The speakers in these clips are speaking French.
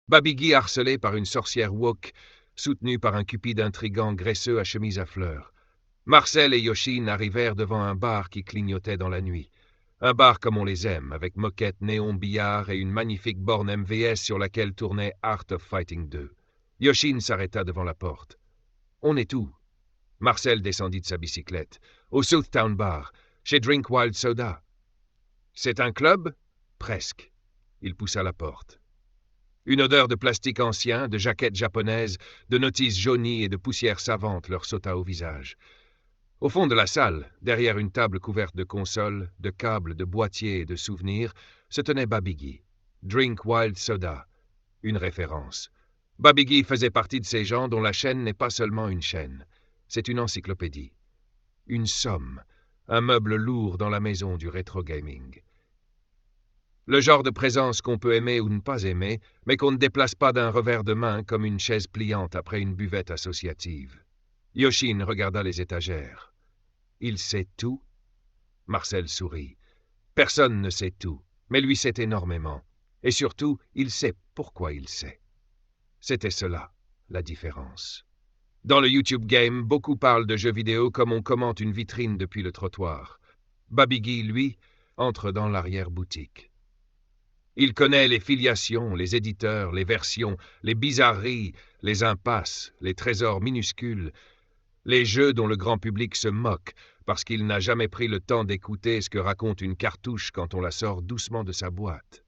Babigui harcelé par une sorcière woke, soutenue par un cupide intrigant graisseux à chemise à fleurs. Marcel et Yoshin arrivèrent devant un bar qui clignotait dans la nuit. Un bar comme on les aime, avec moquette, néon, billard et une magnifique borne MVS sur laquelle tournait Art of Fighting 2. Yoshin s'arrêta devant la porte. « On est où ?» Marcel descendit de sa bicyclette. « Au Southtown Bar, chez Drink Wild Soda. »« C'est un club ?» ?»« Presque. » Il poussa la porte. Une odeur de plastique ancien, de jaquettes japonaises, de notices jaunies et de poussière savante leur sauta au visage. Au fond de la salle, derrière une table couverte de consoles, de câbles, de boîtiers et de souvenirs, se tenait Babigui. Drink Wild Soda, une référence. Babigui faisait partie de ces gens dont la chaîne n'est pas seulement une chaîne, c'est une encyclopédie. Une somme, un meuble lourd dans la maison du rétro gaming. Le genre de présence qu'on peut aimer ou ne pas aimer, mais qu'on ne déplace pas d'un revers de main comme une chaise pliante après une buvette associative. Yoshin regarda les étagères. « Il sait tout ?» Marcel sourit. « Personne ne sait tout, mais lui sait énormément. Et surtout, il sait pourquoi il sait. » C'était cela, la différence. Dans le YouTube Game, beaucoup parlent de jeux vidéo comme on commente une vitrine depuis le trottoir. Babigui, lui, entre dans l'arrière-boutique. Il connaît les filiations, les éditeurs, les versions, les bizarreries, les impasses, les trésors minuscules, les jeux dont le grand public se moque parce qu'il n'a jamais pris le temps d'écouter ce que raconte une cartouche quand on la sort doucement de sa boîte.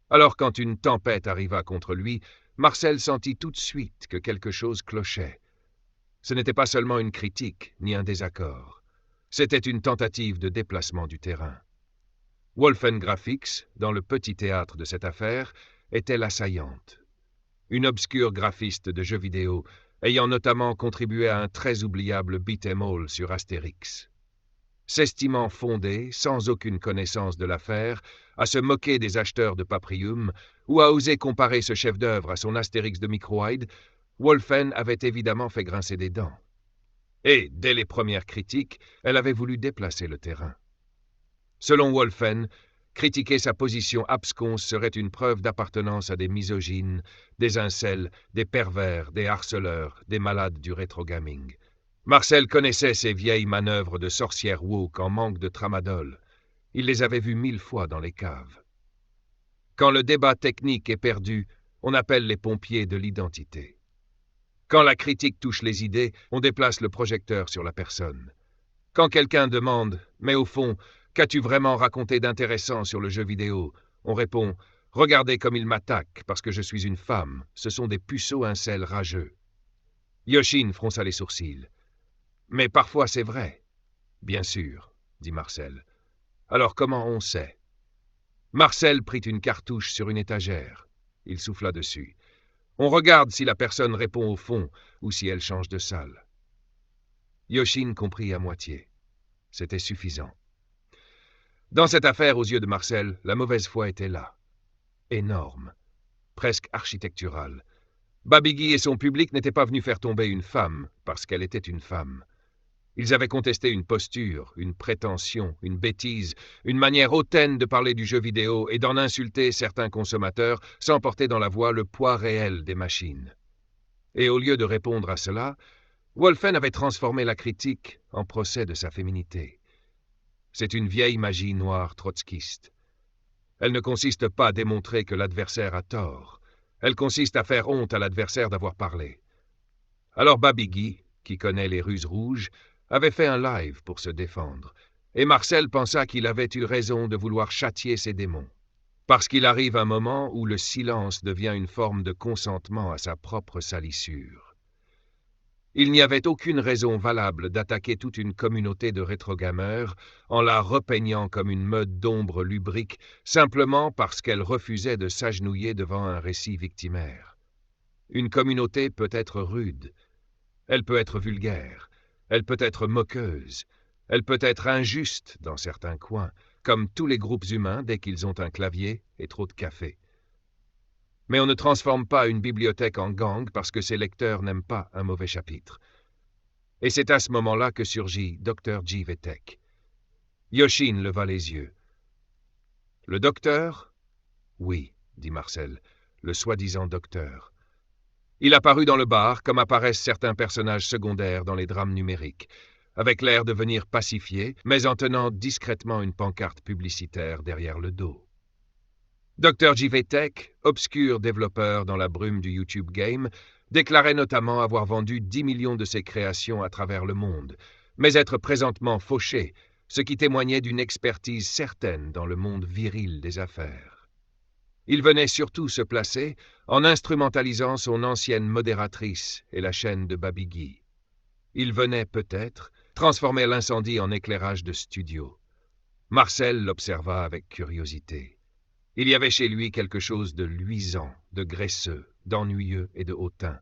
Alors quand une tempête arriva contre lui, Marcel sentit tout de suite que quelque chose clochait. Ce n'était pas seulement une critique, ni un désaccord. C'était une tentative de déplacement du terrain. Wolfen Graphics, dans le petit théâtre de cette affaire, était l'assaillante. Une obscure graphiste de jeux vidéo, ayant notamment contribué à un très oubliable beat-em all sur Astérix. S'estimant fondée, sans aucune connaissance de l'affaire, à se moquer des acheteurs de Paprium, ou à oser comparer ce chef-d'œuvre à son Astérix de Microïd, Wolfen avait évidemment fait grincer des dents. Et, dès les premières critiques, elle avait voulu déplacer le terrain. Selon Wolfen, critiquer sa position absconse serait une preuve d'appartenance à des misogynes, des incels, des pervers, des harceleurs, des malades du rétro-gaming. Marcel connaissait ces vieilles manœuvres de sorcières woke en manque de tramadol. Il les avait vues 1000 fois dans les caves. Quand le débat technique est perdu, on appelle les pompiers de l'identité. Quand la critique touche les idées, on déplace le projecteur sur la personne. Quand quelqu'un demande « Mais au fond, qu'as-tu vraiment raconté d'intéressant sur le jeu vidéo ?» On répond « Regardez comme il m'attaque parce que je suis une femme. Ce sont des puceaux incels rageux. » Yoshin fronça les sourcils. « Mais parfois c'est vrai. »« Bien sûr, » dit Marcel. « Alors comment on sait ?» Marcel prit une cartouche sur une étagère. Il souffla dessus. « On regarde si la personne répond au fond ou si elle change de salle. » Yoshin comprit à moitié. C'était suffisant. Dans cette affaire, aux yeux de Marcel, la mauvaise foi était là. Énorme. Presque architecturale. Babigui et son public n'étaient pas venus faire tomber une femme parce qu'elle était une femme. Ils avaient contesté une posture, une prétention, une bêtise, une manière hautaine de parler du jeu vidéo et d'en insulter certains consommateurs sans porter dans la voix le poids réel des machines. Et au lieu de répondre à cela, Wolfen avait transformé la critique en procès de sa féminité. C'est une vieille magie noire trotskiste. Elle ne consiste pas à démontrer que l'adversaire a tort. Elle consiste à faire honte à l'adversaire d'avoir parlé. Alors Babigui, qui connaît les ruses rouges, avait fait un live pour se défendre, et Marcel pensa qu'il avait eu raison de vouloir châtier ses démons. Parce qu'il arrive un moment où le silence devient une forme de consentement à sa propre salissure. Il n'y avait aucune raison valable d'attaquer toute une communauté de rétrogameurs en la repeignant comme une meute d'ombre lubrique simplement parce qu'elle refusait de s'agenouiller devant un récit victimaire. Une communauté peut être rude, elle peut être vulgaire, elle peut être moqueuse, elle peut être injuste dans certains coins, comme tous les groupes humains dès qu'ils ont un clavier et trop de café. Mais on ne transforme pas une bibliothèque en gang parce que ses lecteurs n'aiment pas un mauvais chapitre. Et c'est à ce moment-là que surgit Dr. Jivetek. Yoshin leva les yeux. « Le docteur ?»« Oui, dit Marcel. le soi-disant docteur. Il apparut dans le bar comme apparaissent certains personnages secondaires dans les drames numériques, avec l'air de venir pacifier, mais en tenant discrètement une pancarte publicitaire derrière le dos. Dr. JVTech, obscur développeur dans la brume du YouTube Game, déclarait notamment avoir vendu 10 millions de ses créations à travers le monde, mais être présentement fauché, ce qui témoignait d'une expertise certaine dans le monde viril des affaires. Il venait surtout se placer en instrumentalisant son ancienne modératrice et la chaîne de Babigui. Il venait peut-être transformer l'incendie en éclairage de studio. Marcel l'observa avec curiosité. Il y avait chez lui quelque chose de luisant, de graisseux, d'ennuyeux et de hautain.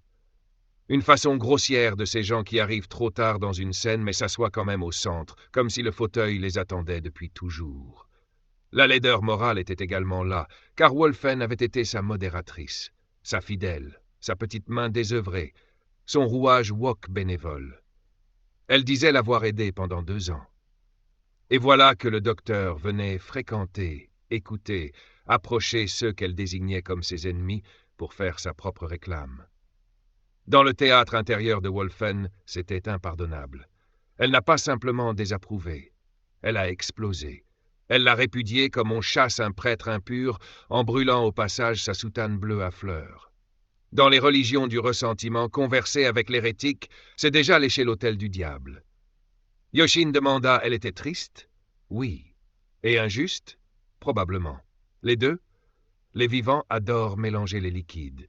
Une façon grossière de ces gens qui arrivent trop tard dans une scène mais s'assoient quand même au centre, comme si le fauteuil les attendait depuis toujours. La laideur morale était également là, car Wolfen avait été sa modératrice, sa fidèle, sa petite main désœuvrée, son rouage wok bénévole. Elle disait l'avoir aidé pendant 2 ans. Et voilà que le docteur venait fréquenter, écouter, approcher ceux qu'elle désignait comme ses ennemis pour faire sa propre réclame. Dans le théâtre intérieur de Wolfen, c'était impardonnable. Elle n'a pas simplement désapprouvé, elle a explosé. Elle l'a répudié comme on chasse un prêtre impur en brûlant au passage sa soutane bleue à fleurs. Dans les religions du ressentiment, converser avec l'hérétique, c'est déjà lécher l'autel du diable. Yoshin demanda, elle était triste? Oui. Et injuste? Probablement. Les deux? Les vivants adorent mélanger les liquides.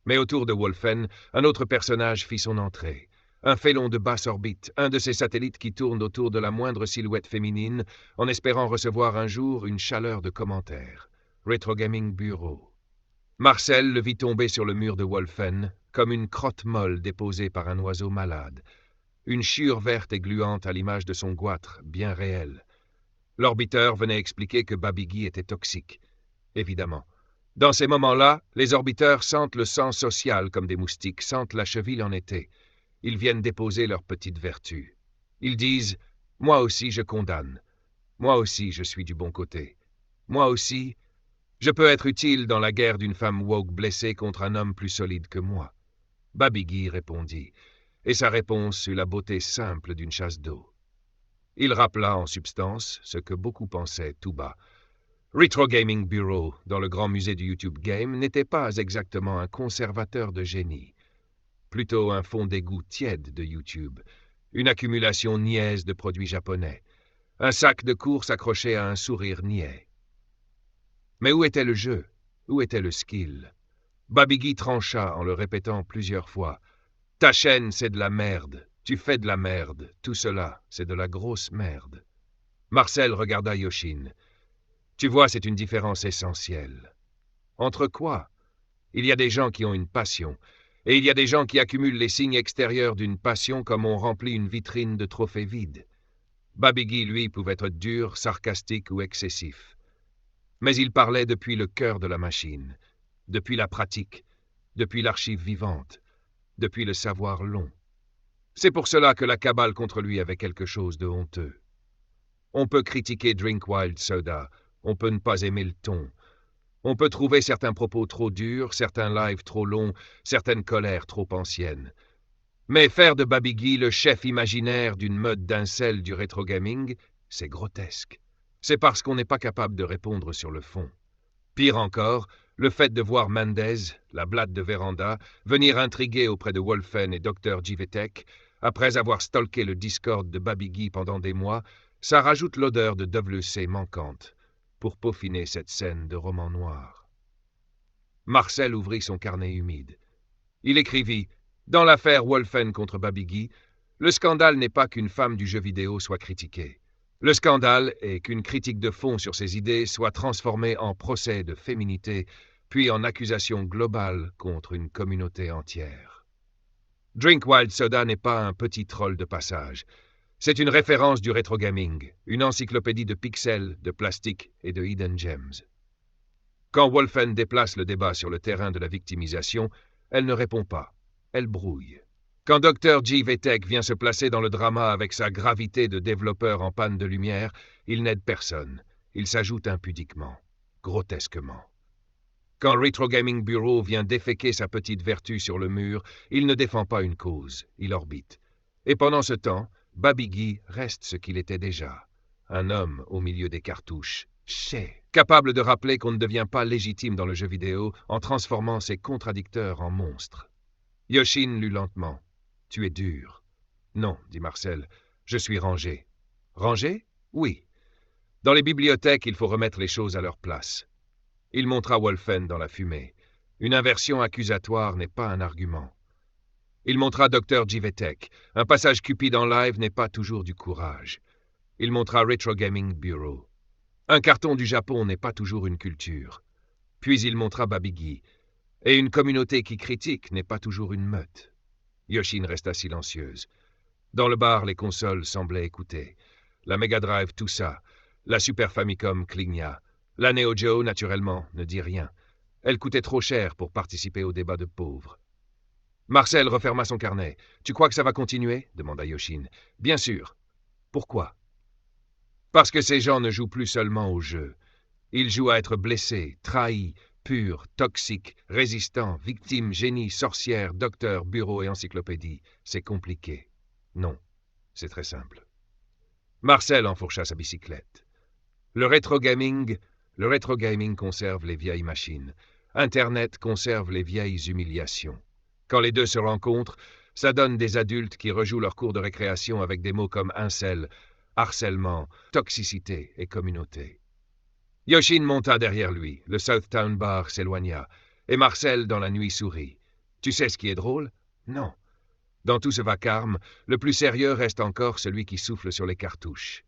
Mais autour de Wolfen, un autre personnage fit son entrée. Un félon de basse orbite, un de ces satellites qui tournent autour de la moindre silhouette féminine, en espérant recevoir un jour une chaleur de commentaires. Retro Gaming Bureau. Marcel le vit tomber sur le mur de Wolfen, comme une crotte molle déposée par un oiseau malade. Une chiure verte et gluante à l'image de son goitre, bien réel. L'orbiteur venait expliquer que Babigui était toxique. Évidemment. Dans ces moments-là, les orbiteurs sentent le sang social comme des moustiques, sentent la cheville en été. Ils viennent déposer leur petite vertu. Ils disent « Moi aussi je condamne. Moi aussi je suis du bon côté. Moi aussi, je peux être utile dans la guerre d'une femme woke blessée contre un homme plus solide que moi. » Babigui répondit, et sa réponse eut la beauté simple d'une chasse d'eau. Il rappela en substance ce que beaucoup pensaient tout bas. Retro Gaming Bureau, dans le grand musée du YouTube Game, n'était pas exactement un conservateur de génie. Plutôt un fond d'égout tiède de YouTube, une accumulation niaise de produits japonais, un sac de course accroché à un sourire niais. Mais où était le jeu? Où était le skill? Babigui trancha en le répétant plusieurs fois. « Ta chaîne, c'est de la merde. Tu fais de la merde. Tout cela, c'est de la grosse merde. » Marcel regarda Yoshin. « Tu vois, c'est une différence essentielle. Entre quoi? Il y a des gens qui ont une passion, et il y a des gens qui accumulent les signes extérieurs d'une passion comme on remplit une vitrine de trophées vides. Babigui, lui, pouvait être dur, sarcastique ou excessif. Mais il parlait depuis le cœur de la machine, depuis la pratique, depuis l'archive vivante, depuis le savoir long. C'est pour cela que la cabale contre lui avait quelque chose de honteux. On peut critiquer Drink Wild Soda, on peut ne pas aimer le ton. On peut trouver certains propos trop durs, certains lives trop longs, certaines colères trop anciennes. Mais faire de Babigui le chef imaginaire d'une mode d'incel du rétro gaming, c'est grotesque. C'est parce qu'on n'est pas capable de répondre sur le fond. Pire encore, le fait de voir Mendez, la blatte de Véranda, venir intriguer auprès de Wolfen et Dr. JVTech, après avoir stalké le Discord de Babigui pendant des mois, ça rajoute l'odeur de WC manquante, pour peaufiner cette scène de roman noir. Marcel ouvrit son carnet humide. Il écrivit « Dans l'affaire Wolfen contre Babigui, le scandale n'est pas qu'une femme du jeu vidéo soit critiquée. Le scandale est qu'une critique de fond sur ses idées soit transformée en procès de féminité, puis en accusation globale contre une communauté entière. Drink Wild Soda n'est pas un petit troll de passage. C'est une référence du rétro gaming, une encyclopédie de pixels, de plastique et de hidden gems. » Quand Wolfen déplace le débat sur le terrain de la victimisation, elle ne répond pas, elle brouille. Quand Dr. JVTech vient se placer dans le drama avec sa gravité de développeur en panne de lumière, il n'aide personne, il s'ajoute impudiquement, grotesquement. Quand Retro Gaming Bureau vient déféquer sa petite vertu sur le mur, il ne défend pas une cause, il orbite. Et pendant ce temps, Babigui reste ce qu'il était déjà. Un homme au milieu des cartouches, capable de rappeler qu'on ne devient pas légitime dans le jeu vidéo en transformant ses contradicteurs en monstres. Yoshin lut lentement. « Tu es dur. »« Non, dit Marcel, je suis rangé. »« Rangé ? Oui. Dans les bibliothèques, il faut remettre les choses à leur place. » Il montra Wolfen dans la fumée. Une inversion accusatoire n'est pas un argument. Il montra Dr. Jivetek. Un passage cupide en live n'est pas toujours du courage. Il montra Retro Gaming Bureau. Un carton du Japon n'est pas toujours une culture. Puis il montra Babigui. Et une communauté qui critique n'est pas toujours une meute. Yoshin resta silencieuse. Dans le bar, les consoles semblaient écouter. La Mega Drive toussa. La Super Famicom cligna. La Neo Geo, naturellement, ne dit rien. Elle coûtait trop cher pour participer au débat de pauvres. Marcel referma son carnet. « Tu crois que ça va continuer » demanda Yoshin. « Bien sûr. Pourquoi » ? Parce que ces gens ne jouent plus seulement au jeu. Ils jouent à être blessés, trahis, purs, toxiques, résistants, victimes, génies, sorcières, docteurs, bureaux et encyclopédies. C'est compliqué. Non, c'est très simple. Marcel enfourcha sa bicyclette. Le rétro gaming conserve les vieilles machines. Internet conserve les vieilles humiliations. Quand les deux se rencontrent, ça donne des adultes qui rejouent leur cours de récréation avec des mots comme incel, harcèlement, toxicité et communauté. Yoshin monta derrière lui, le Southtown Bar s'éloigna, et Marcel dans la nuit sourit. Tu sais ce qui est drôle ? Non. Dans tout ce vacarme, le plus sérieux reste encore celui qui souffle sur les cartouches.